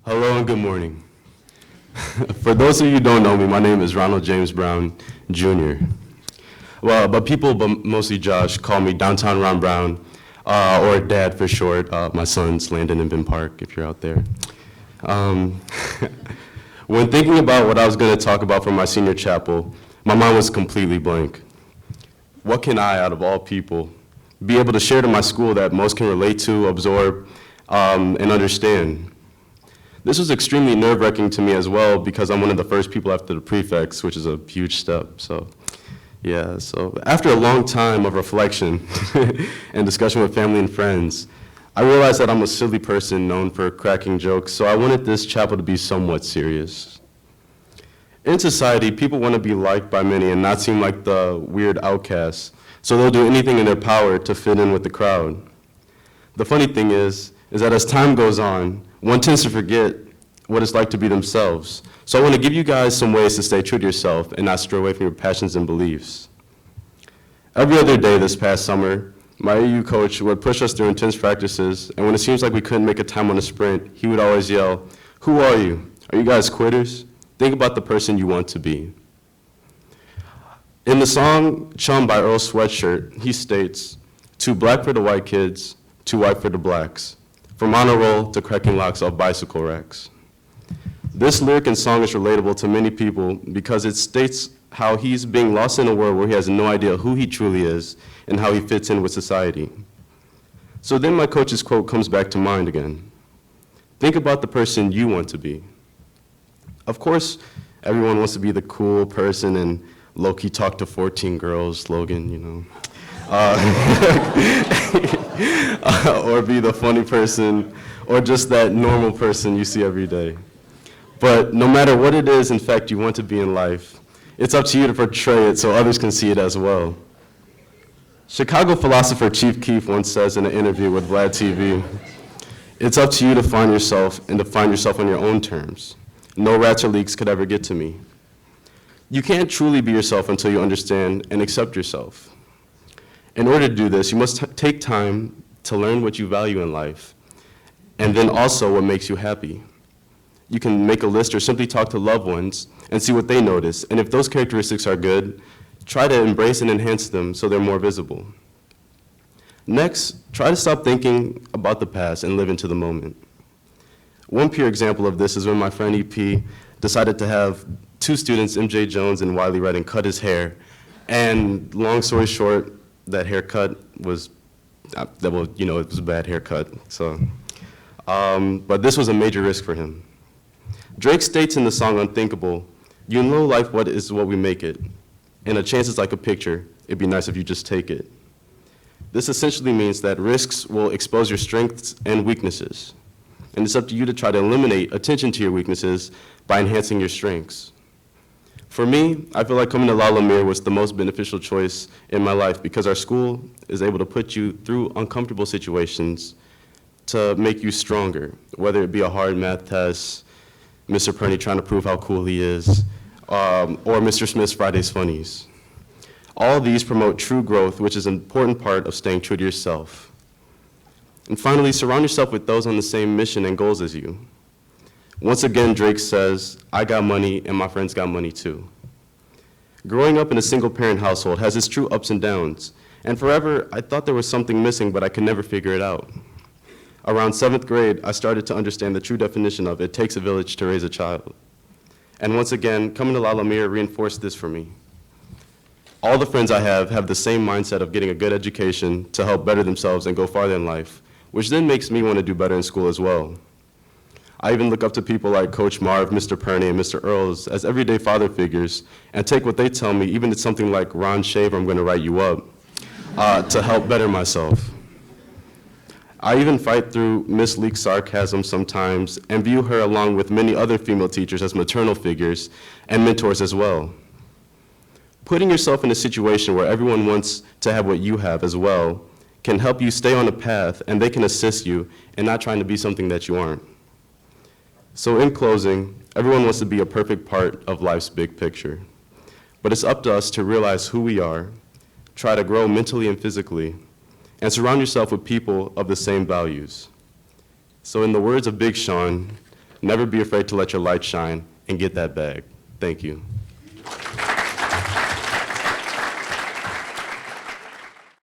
Hello and good morning. For those of you who don't know me, my name is Ronald James Brown, Jr. Well, but people, but mostly Josh, call me Downtown Ron Brown, or Dad for short. My son's Landon and Ben Park, if you're out there. When thinking about what I was going to talk about for my senior chapel, my mind was completely blank. What can I, out of all people, be able to share to my school that most can relate to, absorb, and understand? This was extremely nerve-wracking to me as well because I'm one of the first people after the prefects, which is a huge step. So after a long time of reflection and discussion with family and friends, I realized that I'm a silly person known for cracking jokes, so I wanted this chapel to be somewhat serious. In society, people want to be liked by many and not seem like the weird outcasts, so they'll do anything in their power to fit in with the crowd. The funny thing is that as time goes on, one tends to forget what it's like to be themselves. So I want to give you guys some ways to stay true to yourself and not stray away from your passions and beliefs. Every other day this past summer, my AU coach would push us through intense practices, and when it seems like we couldn't make a time on a sprint, he would always yell, "Who are you? Are you guys quitters? Think about the person you want to be." In the song Chum by Earl Sweatshirt, he states, "Too black for the white kids, too white for the blacks. From honor roll to cracking locks off bicycle racks." This lyric and song is relatable to many people because it states how he's being lost in a world where he has no idea who he truly is and how he fits in with society. So then my coach's quote comes back to mind again. Think about the person you want to be. Of course, everyone wants to be the cool person and low-key talk to 14 girls slogan, you know. Or be the funny person, or just that normal person you see every day. But no matter what it is, in fact, you want to be in life, it's up to you to portray it so others can see it as well. Chicago philosopher Chief Keef once says in an interview with Vlad TV, "It's up to you to find yourself and to find yourself on your own terms. No rats or leaks could ever get to me." You can't truly be yourself until you understand and accept yourself. In order to do this, you must take time to learn what you value in life, and then also what makes you happy. You can make a list or simply talk to loved ones and see what they notice, and if those characteristics are good, try to embrace and enhance them so they're more visible. Next, try to stop thinking about the past and live into the moment. One pure example of this is when my friend EP decided to have two students, MJ Jones and Wiley Redding, cut his hair, and long story short, that haircut was, it was a bad haircut. So, but this was a major risk for him. Drake states in the song Unthinkable, "You know life what is what we make it, and a chance is like a picture, it'd be nice if you just take it." This essentially means that risks will expose your strengths and weaknesses, and it's up to you to try to eliminate attention to your weaknesses by enhancing your strengths. For me, I feel like coming to Lumiere was the most beneficial choice in my life because our school is able to put you through uncomfortable situations to make you stronger, whether it be a hard math test, Mr. Perney trying to prove how cool he is, or Mr. Smith's Friday's Funnies. All these promote true growth, which is an important part of staying true to yourself. And finally, surround yourself with those on the same mission and goals as you. Once again, Drake says, "I got money and my friends got money too." Growing up in a single-parent household has its true ups and downs, and forever I thought there was something missing, but I could never figure it out. Around 7th grade, I started to understand the true definition of "it takes a village to raise a child." And once again, coming to Lumiere reinforced this for me. All the friends I have the same mindset of getting a good education to help better themselves and go farther in life, which then makes me want to do better in school as well. I even look up to people like Coach Marv, Mr. Perney, and Mr. Earls as everyday father figures and take what they tell me, even if it's something like, "Ron Shaver, I'm going to write you up," to help better myself. I even fight through Miss Leek's sarcasm sometimes and view her along with many other female teachers as maternal figures and mentors as well. Putting yourself in a situation where everyone wants to have what you have as well can help you stay on a path, and they can assist you in not trying to be something that you aren't. So in closing, everyone wants to be a perfect part of life's big picture, but it's up to us to realize who we are, try to grow mentally and physically, and surround yourself with people of the same values. So in the words of Big Sean, Never be afraid to let your light shine and get that bag. Thank you.